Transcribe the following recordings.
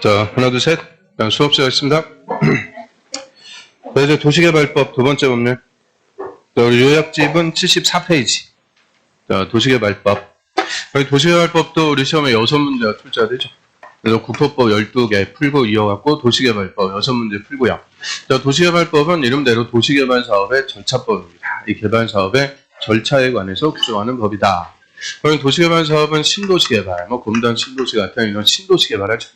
자, 하나, 둘, 셋. 수업 시작하겠습니다. 자, 이제 도시개발법 두 번째 법률. 자, 우리 요약집은 74페이지. 자, 도시개발법. 여기 도시개발법도 우리 시험에 6문제가 출제되죠. 그래서 국토법 12개 풀고 이어갖고 도시개발법 6문제 풀고요. 자, 도시개발법은 이름대로 도시개발사업의 절차법입니다. 이 개발사업의 절차에 관해서 규정하는 법이다. 그럼 도시개발사업은 신도시개발, 검단 신도시 같은 이런 신도시개발을 하죠.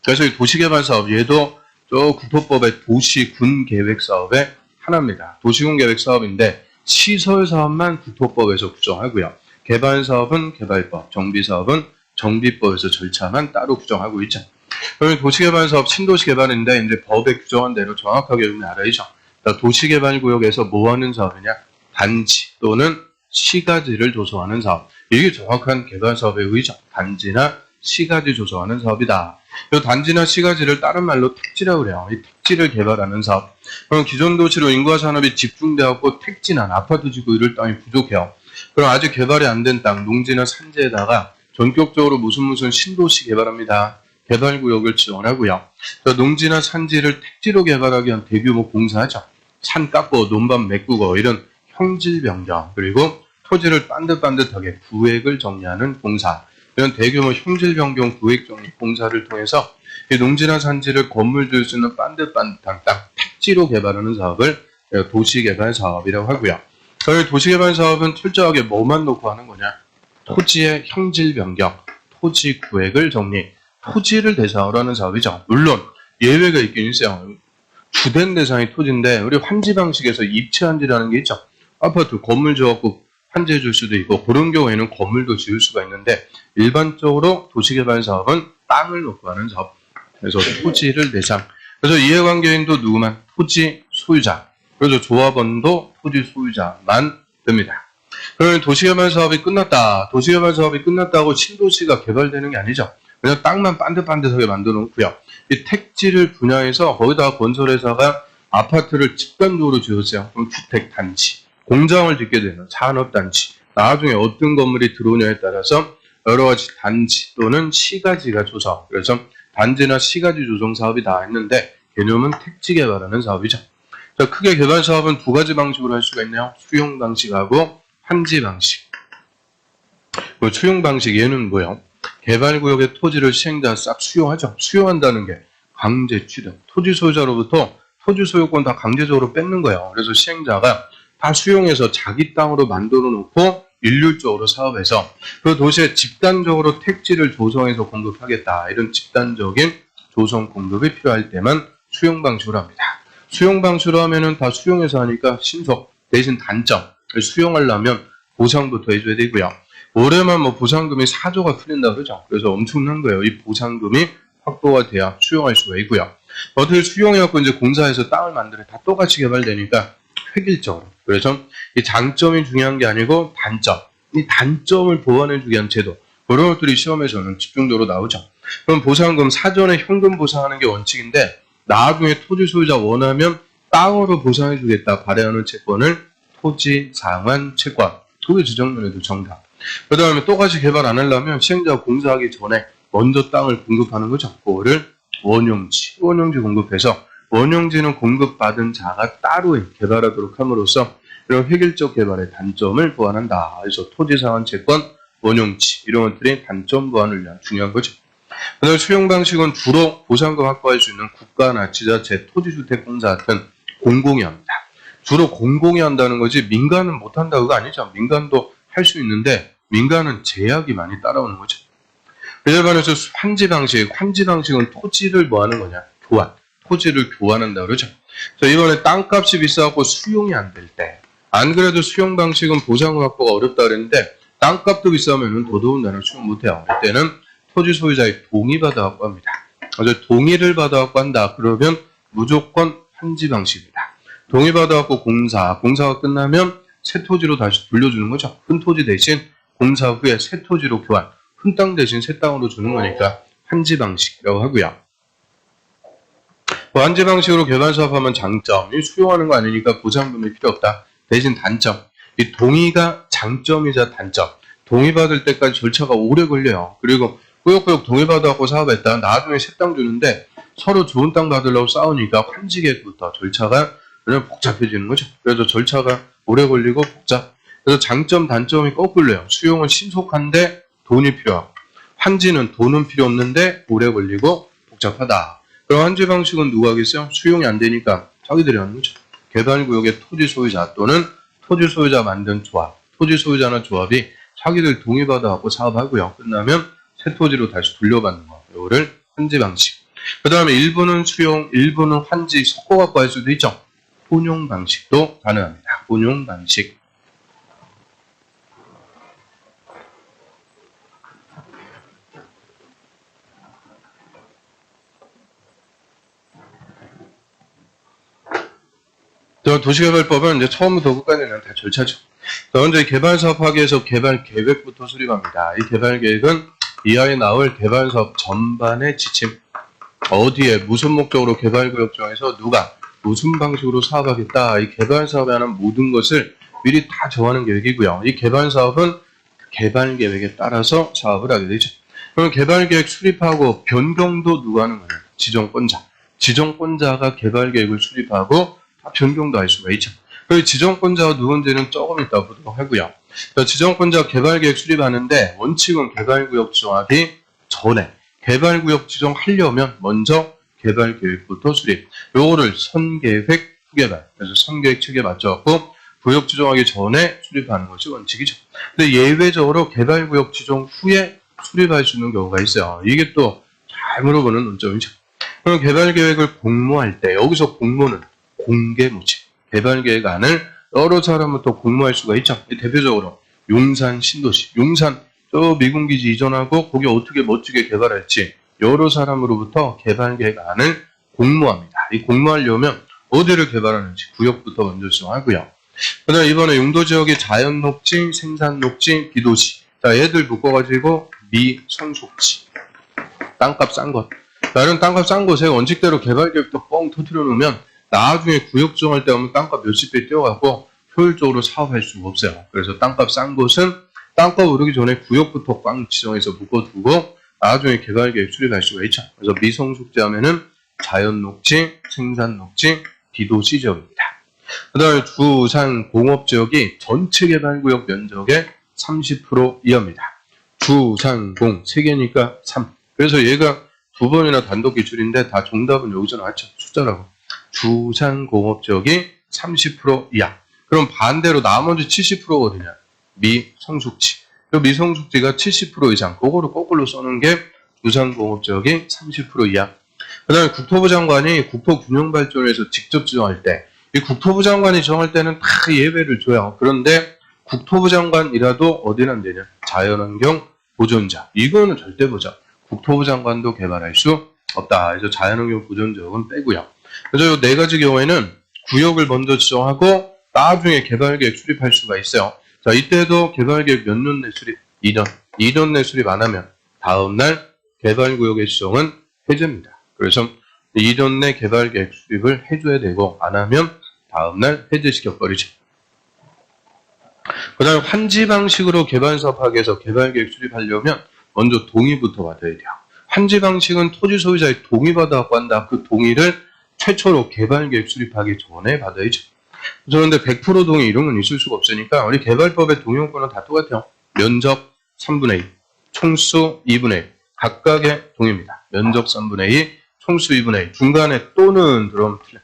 그래서 이 도시개발사업, 얘도 저 국토법의 도시군계획사업의 하나입니다. 도시군계획사업인데 시설사업만 국토법에서 규정하고요. 개발사업은 개발법, 정비사업은 정비법에서 절차만 따로 규정하고 있죠. 그럼 도시개발사업 신도시개발인데 이제 법에 규정한 대로 정확하게 알아야죠. 도시개발구역에서 뭐 하는 사업이냐? 단지 또는 시가지를 조성하는 사업. 이게 정확한 개발사업의 의의죠. 단지나 시가지 조성하는 사업이다. 이 단지나 시가지를 다른 말로 택지라고 그래요. 이 택지를 개발하는 사업. 그럼 기존 도시로 인구와 산업이 집중되었고 택지나 아파트 지구 이럴 땅이 부족해요. 그럼 아직 개발이 안 된 땅, 농지나 산지에다가 전격적으로 무슨 신도시 개발합니다. 개발구역을 지원하고요. 농지나 산지를 택지로 개발하기 위한 대규모 공사하죠. 산 깎고 논밭 메꾸고 이런 형질 변경, 그리고 토지를 반듯반듯하게 구획을 정리하는 공사, 이런 대규모 형질 변경 구획 정리 공사를 통해서 이 농지나 산지를 건물 지을 수 있는 반듯반듯한 땅, 택지로 개발하는 사업을 도시개발 사업이라고 하고요. 그리고 도시개발 사업은 철저하게 뭐만 놓고 하는 거냐? 토지의 형질 변경, 토지 구획을 정리, 토지를 대상으로 하는 사업이죠. 물론 예외가 있긴 있어요. 주된 대상이 토지인데 우리 환지 방식에서 입체환지라는 게 있죠. 아파트 건물 지어갖고 환지해 줄 수도 있고 그런 경우에는 건물도 지을 수가 있는데 일반적으로 도시개발 사업은 땅을 놓고 하는 사업. 그래서 토지를 대상. 그래서 이해관계인도 누구만? 토지 소유자. 그래서 조합원도 토지 소유자만 됩니다. 그러면 도시개발 사업이 끝났다. 도시개발 사업이 끝났다고 신도시가 개발되는 게 아니죠. 그냥 땅만 반듯반듯하게 만들어 놓고요. 이 택지를 분양해서 거기다가 건설회사가 아파트를 집단적으로 지었어요. 그럼 주택단지, 공장을 짓게 되는 산업단지, 나중에 어떤 건물이 들어오냐에 따라서 여러 가지 단지 또는 시가지가 조성. 그래서 단지나 시가지 조성 사업이다 했는데 개념은 택지 개발하는 사업이죠. 자, 크게 개발 사업은 두 가지 방식으로 할 수가 있네요. 수용 방식하고 환지 방식. 수용 방식 얘는 뭐예요? 개발구역의 토지를 시행자가 싹 수용하죠. 수용한다는 게 강제 취득. 토지 소유자로부터 토지 소유권 다 강제적으로 뺏는 거예요. 그래서 시행자가 다 수용해서 자기 땅으로 만들어 놓고 일률적으로 사업해서 그 도시에 집단적으로 택지를 조성해서 공급하겠다. 이런 집단적인 조성 공급이 필요할 때만 수용 방식으로 합니다. 수용 방식으로 하면은 다 수용해서 하니까 신속. 대신 단점. 수용하려면 보상부터 해줘야 되고요. 올해만 보상금이 4조가 풀린다 그러죠. 그래서 엄청난 거예요. 이 보상금이 확보가 돼야 수용할 수가 있고요. 어떻게 수용해갖고 이제 공사해서 땅을 만들어 다 똑같이 개발되니까 획일적으로. 그래서 이 장점이 중요한 게 아니고 단점. 이 단점을 보완해주기 위한 제도. 그런 것들이 시험에서는 집중적으로 나오죠. 그럼 보상금 사전에 현금 보상하는 게 원칙인데 나중에 토지 소유자 원하면 땅으로 보상해주겠다 발행하는 채권을 토지 상환 채권. 그게 지정면에도 정답. 그 다음에 똑같이 개발 안 하려면 시행자가 공사하기 전에 먼저 땅을 공급하는 거죠. 그거를 원용지 공급해서 원용지는 공급받은 자가 따로 개발하도록 함으로써 이런 획일적 개발의 단점을 보완한다. 그래서 토지 상환 채권, 원용지 이런 것들이 단점 보완을 위한 중요한 거죠. 그 다음에 수용 방식은 주로 보상금 확보할 수 있는 국가나 지자체, 토지주택공사 같은 공공이 합니다. 주로 공공이 한다는 거지 민간은 못한다 그거 아니죠. 민간도 할 수 있는데 민간은 제약이 많이 따라오는 거죠. 예를 들어서 환지 방식은 토지를 뭐 하는 거냐? 교환. 토지를 교환한다 그러죠. 자, 이번에 땅값이 비싸갖고 수용이 안 될 때, 안 그래도 수용 방식은 보상금 확보가 어렵다 그랬는데 땅값도 비싸면은 더더군다나 수용 못해요. 이때는 토지 소유자의 동의 받아갖고 합니다. 그래서 동의를 받아갖고 한다. 그러면 무조건 환지 방식입니다. 동의 받아갖고 공사가 끝나면 새 토지로 다시 돌려주는 거죠. 큰 토지 대신 공사 후에 새 토지로 교환, 큰 땅 대신 새 땅으로 주는 거니까 환지 방식이라고 하고요. 환지 방식으로 개발 사업하면 장점이 수용하는 거 아니니까 보상금이 필요 없다. 대신 단점, 이 동의가 장점이자 단점. 동의받을 때까지 절차가 오래 걸려요. 그리고 꾸역꾸역 동의받아갖고 사업했다. 나중에 새 땅 주는데 서로 좋은 땅 받으려고 싸우니까 환지계획부터 절차가 그냥 복잡해지는 거죠. 그래서 절차가 오래 걸리고 복잡. 그래서 장점, 단점이 거꾸로요. 수용은 신속한데 돈이 필요하고, 환지는 돈은 필요 없는데 오래 걸리고 복잡하다. 그럼 환지 방식은 누가 하겠어요? 수용이 안 되니까 자기들이 하는 거죠. 개발구역의 토지 소유자 또는 토지 소유자 만든 조합, 토지 소유자나 조합이 자기들 동의받아갖고 사업하고요. 끝나면 새 토지로 다시 돌려받는 거. 이거를 환지 방식. 그 다음에 일부는 수용, 일부는 환지 섞어갖고 할 수도 있죠. 혼용 방식도 가능합니다. 혼용 방식. 도시개발법은 이제 처음부터 끝까지는 다 절차죠. 먼저 개발사업 하기위해서 개발계획부터 수립합니다. 이 개발계획은 이하에 나올 개발사업 전반의 지침, 어디에 무슨 목적으로 개발구역 정해서 누가 무슨 방식으로 사업하겠다, 이 개발사업에 하는 모든 것을 미리 다 정하는 계획이고요. 이 개발사업은 개발계획에 따라서 사업을 하게 되죠. 그럼 개발계획 수립하고 변경도 누가 하는 거예요? 지정권자. 지정권자가 개발계획을 수립하고 변경도 할 수가 있죠. 그리고 지정권자가 누군지는 조금 이따 보도록 하고요. 지정권자 개발계획 수립하는데 원칙은 개발구역 지정하기 전에 개발구역 지정하려면 먼저 개발계획부터 수립. 요거를 선계획, 후개발. 그래서 선계획 측에 맞춰갖고 구역 지정하기 전에 수립하는 것이 원칙이죠. 근데 예외적으로 개발구역 지정 후에 수립할 수 있는 경우가 있어요. 이게 또 잘 물어보는 논점이죠. 그럼 개발계획을 공모할 때 여기서 공모는 공개무직. 개발계획안을 여러 사람부터 공모할 수가 있죠. 대표적으로 용산 신도시. 용산 저 미군기지 이전하고 거기 어떻게 멋지게 개발할지 여러 사람으로부터 개발계획안을 공모합니다. 이 공모하려면 어디를 개발하는지 구역부터 먼저 정하고요. 그 다음에 이번에 용도지역이 자연녹지, 생산녹지, 비도시. 자, 얘들 묶어가지고 미성숙지. 땅값 싼 것. 이런 땅값 싼 곳에 원칙대로 개발계획도 뻥 터뜨려 놓으면 나중에 구역 지정할 때 하면 땅값 몇십 배 뛰어가고 효율적으로 사업할 수가 없어요. 그래서 땅값 싼 곳은 땅값 오르기 전에 구역부터 꽝 지정해서 묶어두고 나중에 개발계획 수립할 수가 있죠. 그래서 미성숙지 하면은 자연녹지, 생산녹지, 비도시 지역입니다. 그 다음에 주산 공업지역이 전체 개발구역 면적의 30% 이하입니다. 주산공 3개니까 3. 그래서 얘가 2번이나 단독 기출인데 다 정답은 여기서 나왔죠. 숫자라고. 주산공업지역이 30% 이하. 그럼 반대로 나머지 70%거든요. 미성숙지. 그 미성숙지가 70% 이상. 그거를 거꾸로 써놓은 게 주산공업지역이 30% 이하. 그 다음에 국토부 장관이 국토균형발전에서 직접 지정할 때, 이 국토부 장관이 정할 때는 다 예외를 줘요. 그런데 국토부 장관이라도 어디는 안 되냐? 자연환경 보존자. 이거는 절대 보자. 국토부 장관도 개발할 수 없다. 그래서 자연환경 보존지역은 빼고요. 그래서 이 4가지 경우에는 구역을 먼저 지정하고 나중에 개발계획 수립할 수가 있어요. 자, 이때도 개발계획 몇 년 내 수립? 2년. 2년 내 수립 안 하면 다음날 개발구역의 지정은 해제입니다. 그래서 2년 내 개발계획 수립을 해줘야 되고 안 하면 다음날 해제시켜버리죠. 그 다음에 환지 방식으로 개발사업 하기 위해서 개발계획 수립하려면 먼저 동의부터 받아야 돼요. 환지 방식은 토지 소유자의 동의받아갖고 한다. 그 동의를 최초로 개발계획 수립하기 전에 받아야죠. 그런데 100% 동의 이런 건 있을 수가 없으니까 우리 개발법의 동의용권은 다 똑같아요. 면적 3분의 2, 총수 2분의 1. 각각의 동의입니다. 면적 3분의 2, 총수 2분의 1. 중간에 또는 들어오면 틀려.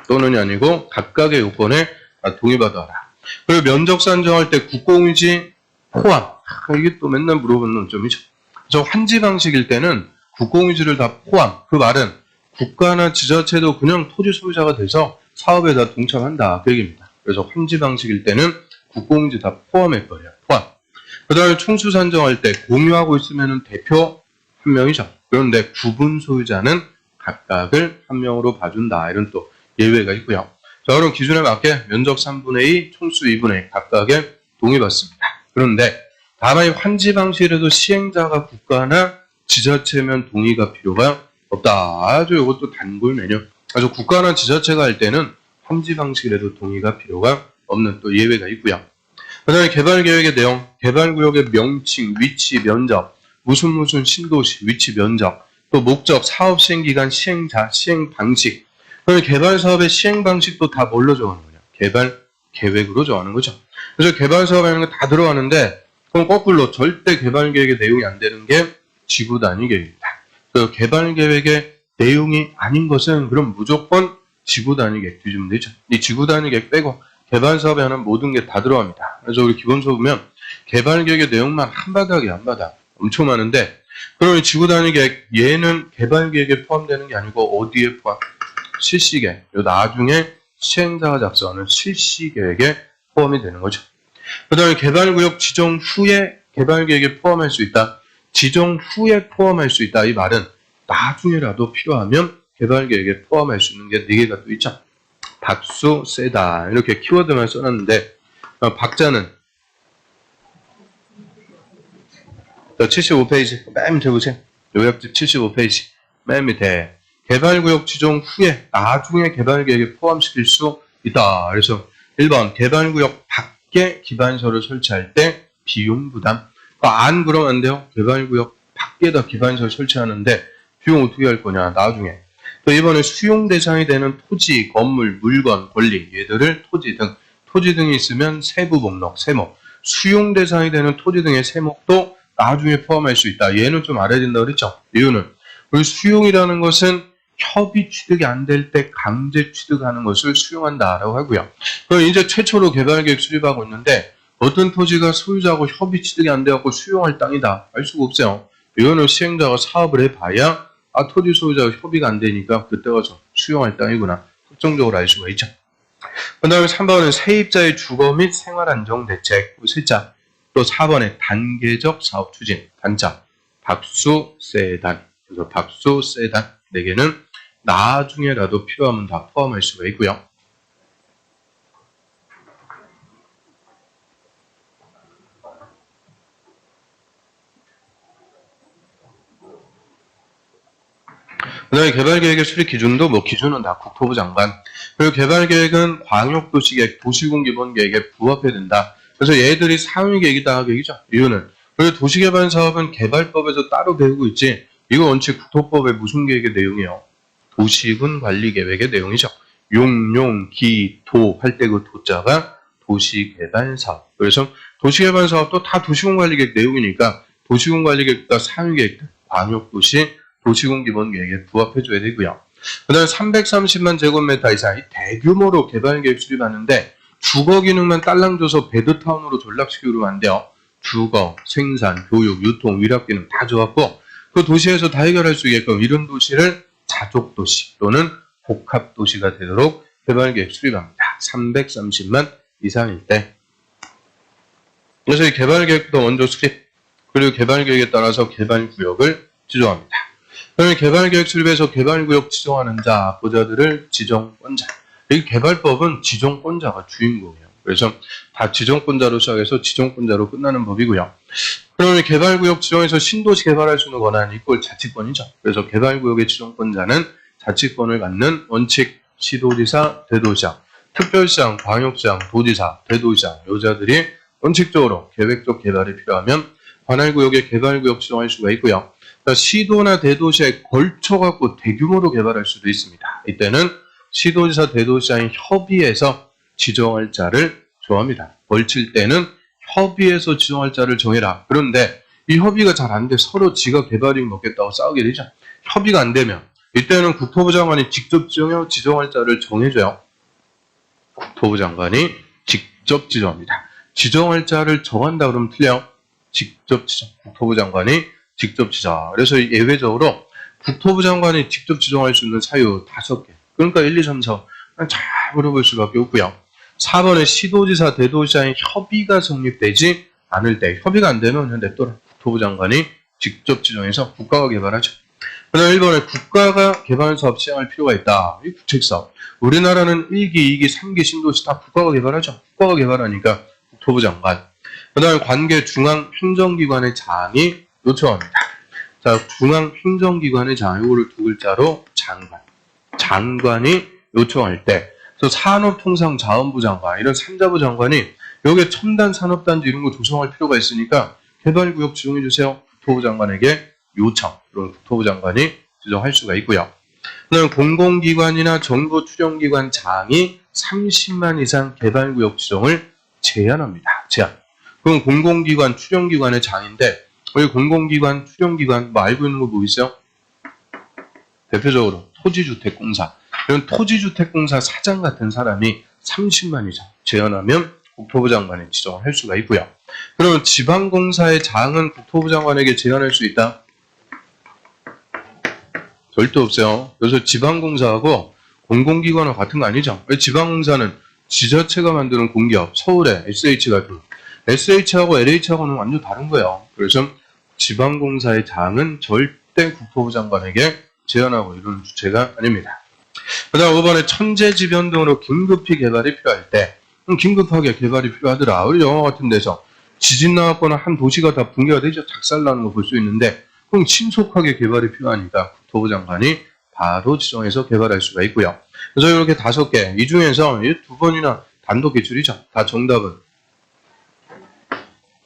또는이 아니고 각각의 요건에 동의받아라. 그리고 면적 산정할 때 국공유지 포함. 이게 또 맨날 물어보는 논점이죠. 그래서 환지 방식일 때는 국공유지를 다 포함. 그 말은 국가나 지자체도 그냥 토지 소유자가 돼서 사업에 다 동참한다. 그 얘기입니다. 그래서 환지 방식일 때는 국공유지 다 포함해버려요. 포함. 그 다음에 총수 산정할 때 공유하고 있으면 대표 한 명이죠. 그런데 구분 소유자는 각각을 한 명으로 봐준다. 이런 또 예외가 있고요. 자, 그럼 기준에 맞게 면적 3분의 2, 총수 2분의 1 각각의 동의받습니다. 그런데 다만 이 환지 방식이라도 시행자가 국가나 지자체면 동의가 필요가 없다. 아주 이것도 단골 메뉴. 그래서 국가나 지자체가 할 때는 환지 방식이라도 동의가 필요가 없는 또 예외가 있고요. 그 다음에 개발계획의 내용, 개발구역의 명칭, 위치, 면적, 무슨 신도시, 위치, 면적, 또 목적, 사업 시행기간, 시행자, 시행 방식. 그러면 개발 사업의 시행 방식도 다 뭘로 정하는 거냐? 개발 계획으로 정하는 거죠. 그래서 개발 사업에는 다 들어가는데, 그럼 거꾸로 절대 개발 계획의 내용이 안 되는 게 지구 단위 계획입니다. 그 개발 계획의 내용이 아닌 것은 그럼 무조건 지구 단위 계획 뒤주면 되죠. 이 지구 단위 계획 빼고 개발 사업에 하는 모든 게 다 들어갑니다. 그래서 우리 기본 수업 보면 개발 계획의 내용만 한 바닥이야, 한 바닥. 엄청 많은데, 그럼 지구 단위 계획, 얘는 개발 계획에 포함되는 게 아니고 어디에 포함? 실시 계획. 나중에 시행자가 작성하는 실시 계획에 포함이 되는 거죠. 그 다음에 개발구역 지정 후에 개발 계획에 포함할 수 있다. 지정 후에 포함할 수 있다. 이 말은 나중에라도 필요하면 개발 계획에 포함할 수 있는 게 4개가 또 있죠. 박수, 세다. 이렇게 키워드만 써놨는데, 박자는 75페이지 맨 밑에 보세요. 요약집 75페이지 맨 밑에 개발구역 지정 후에 나중에 개발계획에 포함시킬 수 있다. 그래서 1번 개발구역 밖에 기반시설을 설치할 때 비용 부담. 안 그러면 안 돼요. 개발구역 밖에다 기반시설 설치하는데 비용 어떻게 할 거냐 나중에. 또 이번에 수용 대상이 되는 토지, 건물, 물건, 권리 얘들을 토지 등 토지 등이 있으면 세부 목록, 세목. 수용 대상이 되는 토지 등의 세목도 나중에 포함할 수 있다. 얘는 좀 알아야 된다고 그랬죠. 이유는 우리 수용이라는 것은 협의 취득이 안 될 때 강제 취득하는 것을 수용한다라고 하고요. 그럼 이제 최초로 개발계획 수립하고 있는데 어떤 토지가 소유자하고 협의 취득이 안 돼갖고 수용할 땅이다. 알 수가 없어요. 이거는 시행자가 사업을 해봐야 토지 소유자가 협의가 안 되니까 그때 가서 수용할 땅이구나. 확정적으로 알 수가 있죠. 그 다음에 3번은 세입자의 주거 및 생활안정대책, 세자. 또 4번에 단계적 사업 추진, 단자. 박수, 세단. 그래서 박수, 세단. 4개는 나중에라도 필요하면 다 포함할 수가 있고요. 그 다음에 개발계획의 수립 기준도 기준은 다 국토부 장관. 그리고 개발계획은 광역도시계획, 도시군기본계획에 부합해야 된다. 그래서 얘들이 상위계획이다 계획이죠. 이유는 그리고 도시개발사업은 개발법에서 따로 배우고 있지. 이거 원칙 국토법의 무슨 계획의 내용이에요? 도시군관리계획의 내용이죠. 용, 기, 도 할 때 그 도자가 도시개발사업. 그래서 도시개발사업도 다 도시군관리계획 내용이니까 도시군관리계획과 상위계획, 광역도시, 도시군기본계획에 부합해줘야 되고요. 그 다음에 330만 제곱미터 이상 대규모로 개발계획 수립하는데 주거 기능만 딸랑 줘서 베드타운으로 전락시키면 안 돼요. 주거, 생산, 교육, 유통, 위락 기능 다 좋았고 그 도시에서 다 해결할 수 있게끔 이런 도시를 자족도시 또는 복합도시가 되도록 개발계획 수립합니다. 330만 이상일 때. 그래서 이 개발계획도 먼저 수립, 그리고 개발계획에 따라서 개발구역을 지정합니다. 그러면 개발계획 수립에서 개발구역 지정하는 자, 보자들을 지정권자. 이 개발법은 지정권자가 주인공이에요. 그래서 다 지정권자로 시작해서 지정권자로 끝나는 법이고요. 그러면 개발구역 지정에서 신도시 개발할 수 있는 권한이 이꼴 자치권이죠. 그래서 개발구역의 지정권자는 자치권을 갖는 원칙, 시도지사, 대도시장, 특별시장, 광역시장, 도지사, 대도시장, 여자들이 원칙적으로 계획적 개발이 필요하면 관할구역에 개발구역 지정할 수가 있고요. 그러니까 시도나 대도시에 걸쳐갖고 대규모로 개발할 수도 있습니다. 이때는 시도지사, 대도시장이 협의해서 지정할 자를 정합니다. 걸칠 때는 협의해서 지정할 자를 정해라. 그런데 이 협의가 잘 안 돼 서로 지가 개발이 먹겠다고 싸우게 되죠. 협의가 안 되면 이때는 국토부 장관이 직접 지정할 자를 정해줘요. 국토부 장관이 직접 지정합니다. 지정할 자를 정한다 그러면 틀려요. 직접 지정. 국토부 장관이 직접 지정. 그래서 예외적으로 국토부 장관이 직접 지정할 수 있는 사유 5개. 그러니까 1, 2, 3, 4 잘 물어볼 수밖에 없고요. 4번에 시도지사, 대도시장의 협의가 성립되지 않을 때 협의가 안 되면 그냥 냅둬라. 국토부 장관이 직접 지정해서 국가가 개발하죠. 그 다음 1번에 국가가 개발사업 시행할 필요가 있다. 이 국책사업. 우리나라는 1기, 2기, 3기 신도시 다 국가가 개발하죠. 국가가 개발하니까 국토부 장관. 그 다음에 관계 중앙행정기관의 장이 요청합니다. 자, 중앙행정기관의 장, 이거를 2글자로 장관. 장관이 요청할 때 그래서 산업통상자원부 장관, 이런 산자부 장관이 여기에 첨단 산업단지 이런 거 조성할 필요가 있으니까 개발구역 지정해주세요. 국토부 장관에게 요청, 그런 국토부 장관이 지정할 수가 있고요. 그다음 공공기관이나 정부 추정기관장이 30만 이상 개발구역 지정을 제한합니다. 제한. 그럼 공공기관, 추정기관의 장인데 여기 공공기관, 추정기관 뭐 알고 있는 거 뭐 있어요? 대표적으로 토지주택공사. 이런 토지주택공사 사장 같은 사람이 30만 이상 제한하면 국토부 장관이 지정을 할 수가 있고요. 그러면 지방공사의 장은 국토부 장관에게 제한할 수 있다? 절대 없어요. 그래서 지방공사하고 공공기관은 같은 거 아니죠. 지방공사는 지자체가 만드는 공기업, 서울의 SH 같은 거. SH하고 LH하고는 완전 다른 거예요. 그래서 지방공사의 장은 절대 국토부 장관에게 제한하고 이루는 주체가 아닙니다. 그 다음 5번에 천재지변 등으로 긴급히 개발이 필요할 때 긴급하게 개발이 필요하더라. 우리 영화 같은 데서 지진 나왔거나 한 도시가 다 붕괴가 되죠. 작살나는 거 볼 수 있는데 그럼 신속하게 개발이 필요하니까 국토부 장관이 바로 지정해서 개발할 수가 있고요. 그래서 이렇게 5개, 이 중에서 2번이나 단독 기출이죠. 다 정답은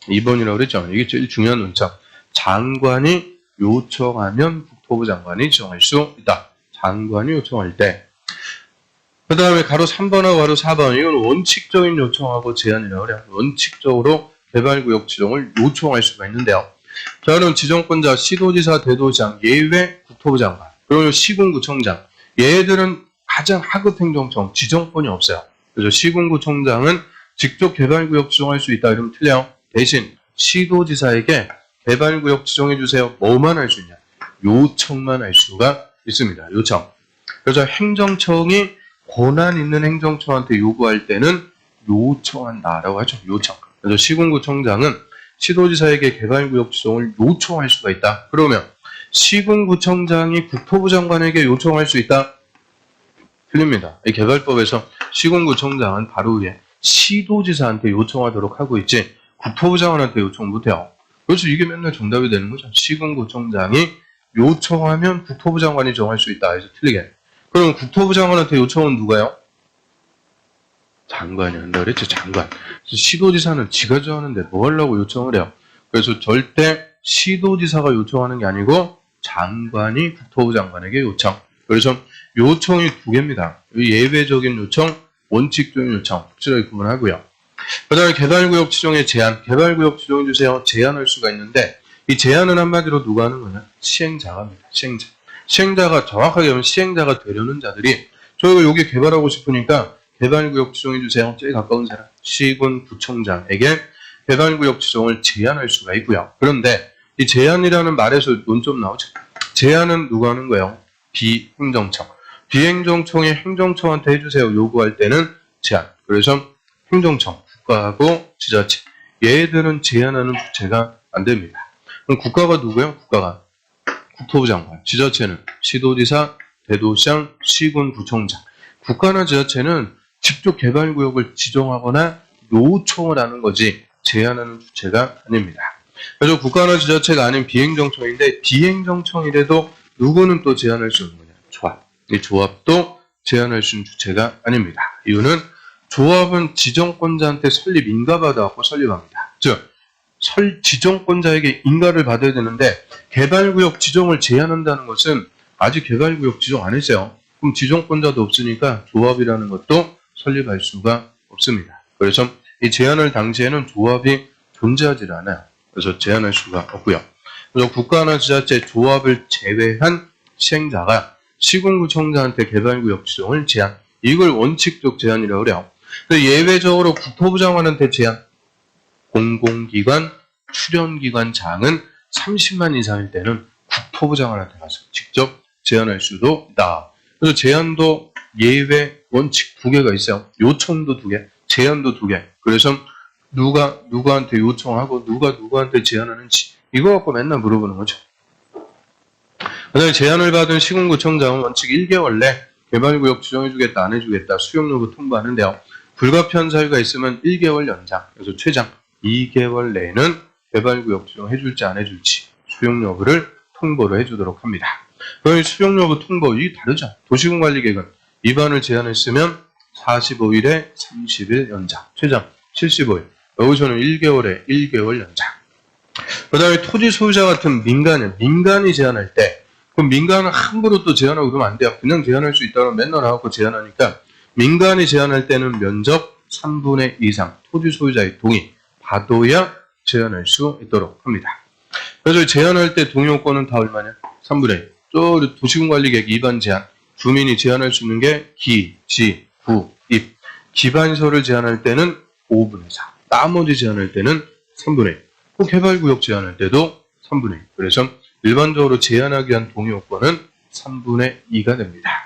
2번이라고 그랬죠. 이게 제일 중요한 논점. 장관이 요청하면 국토부 장관이 지정할 수 있다. 장관이 요청할 때. 그 다음에 가로 3번하고 가로 4번. 이건 원칙적인 요청하고 제한이라고 그래요. 원칙적으로 개발구역 지정을 요청할 수가 있는데요. 자, 그럼 지정권자, 시도지사, 대도시장, 예외 국토부 장관, 그리고 시군구청장. 얘들은 가장 하급 행정청, 지정권이 없어요. 그래서 시군구청장은 직접 개발구역 지정할 수 있다. 이러면 틀려요. 대신 시도지사에게 개발구역 지정해주세요. 뭐만 할 수 있냐? 요청만 할 수가 있습니다. 요청. 그래서 행정청이 권한 있는 행정청한테 요구할 때는 요청한다라고 하죠. 요청. 그래서 시군구청장은 시도지사에게 개발구역 지정을 요청할 수가 있다. 그러면 시군구청장이 국토부 장관에게 요청할 수 있다? 틀립니다. 이 개발법에서 시군구청장은 바로 위에 시도지사한테 요청하도록 하고 있지 국토부 장관한테 요청 못해요. 그래서 이게 맨날 정답이 되는 거죠. 시군구청장이 요청하면 국토부 장관이 정할 수 있다. 해서 틀리게. 그럼 국토부 장관한테 요청은 누가요? 장관이 한다 그랬죠. 장관. 시도지사는 지가 정하는데 뭐 하려고 요청을 해요. 그래서 절대 시도지사가 요청하는 게 아니고 장관이 국토부 장관에게 요청. 그래서 요청이 2개입니다. 예외적인 요청, 원칙적인 요청 확실하게 구분하고요. 그 다음에 개발구역 지정의 제한. 개발구역 지정해주세요. 제한할 수가 있는데 이 제한은 한마디로 누가 하는 거냐? 시행자가 합니다. 시행자. 시행자가 정확하게 하면 시행자가 되려는 자들이 저희가 여기 개발하고 싶으니까 개발구역 지정해주세요. 제일 가까운 사람. 시군구청장에게 개발구역 지정을 제한할 수가 있고요. 그런데 이 제한이라는 말에서 논점 나오죠. 제한은 누가 하는 거예요? 비행정청. 비행정청이 행정청한테 해주세요. 요구할 때는 제한. 그래서 행정청, 국가하고 지자체. 얘들은 제한하는 주체가 안 됩니다. 그럼 국가가 누구예요? 국가가 국토부 장관. 지자체는 시도지사, 대도시장, 시군구청장. 국가나 지자체는 직접 개발구역을 지정하거나 요청을 하는 거지 제한하는 주체가 아닙니다. 그래서 국가나 지자체가 아닌 비행정청인데 비행정청이라도 누구는 또 제한할 수 있는 거냐? 조합. 이 조합도 제한할 수 있는 주체가 아닙니다. 이유는 조합은 지정권자한테 설립 인가받아갖고 설립합니다. 즉 지정권자에게 인가를 받아야 되는데 개발구역 지정을 제한한다는 것은 아직 개발구역 지정 안 했어요. 그럼 지정권자도 없으니까 조합이라는 것도 설립할 수가 없습니다. 그래서 이 제한을 당시에는 조합이 존재하지 않아요. 그래서 제한할 수가 없고요. 그래서 국가나 지자체 조합을 제외한 시행자가 시군구청장한테 개발구역 지정을 제한. 이걸 원칙적 제한이라고 그래요. 예외적으로 국토부 장관한테 제한. 공공기관, 출연기관장은 30만 이상일 때는 국토부 장관한테 가서 직접 제한할 수도 있다. 그래서 제한도 예외, 원칙 2개가 있어요. 요청도 2개, 제한도 2개. 그래서 누가 누구한테 요청하고 누가 누구한테 제한하는지 이거 갖고 맨날 물어보는 거죠. 그다음에 제한을 받은 시군구청장은 원칙 1개월 내 개발구역 지정해주겠다, 안 해주겠다 수용 여부 통보하는데요. 불가피한 사유가 있으면 1개월 연장, 그래서 최장 2개월 내에는 개발구역 지정해줄지 안 해줄지 수용 여부를 통보를 해주도록 합니다. 그럼 수용 여부 통보, 이게 다르죠. 도시군관리계획은 위반을 제한했으면 45일에 30일 연장. 최장 75일. 여기서는 1개월에 1개월 연장. 그 다음에 토지 소유자 같은 민간이 제한할 때, 그럼 민간은 함부로 또 제한하고 그러면 안 돼요. 그냥 제한할 수 있다고 맨날 나와서 제한하니까, 민간이 제한할 때는 면적 3분의 2 이상 토지 소유자의 동의 받아야 제한할 수 있도록 합니다. 그래서 제한할 때 동의 요건은 다 얼마냐? 3분의 2. 저 도시군관리계획 2반 제한. 주민이 제한할 수 있는 게 기, 지, 구, 입. 기반시설을 제한할 때는 5분의 4. 나머지 제한할 때는 3분의 1. 꼭 개발구역 제한할 때도 3분의 1. 그래서 일반적으로 제한하기 위한 동의 요건은 3분의 2가 됩니다.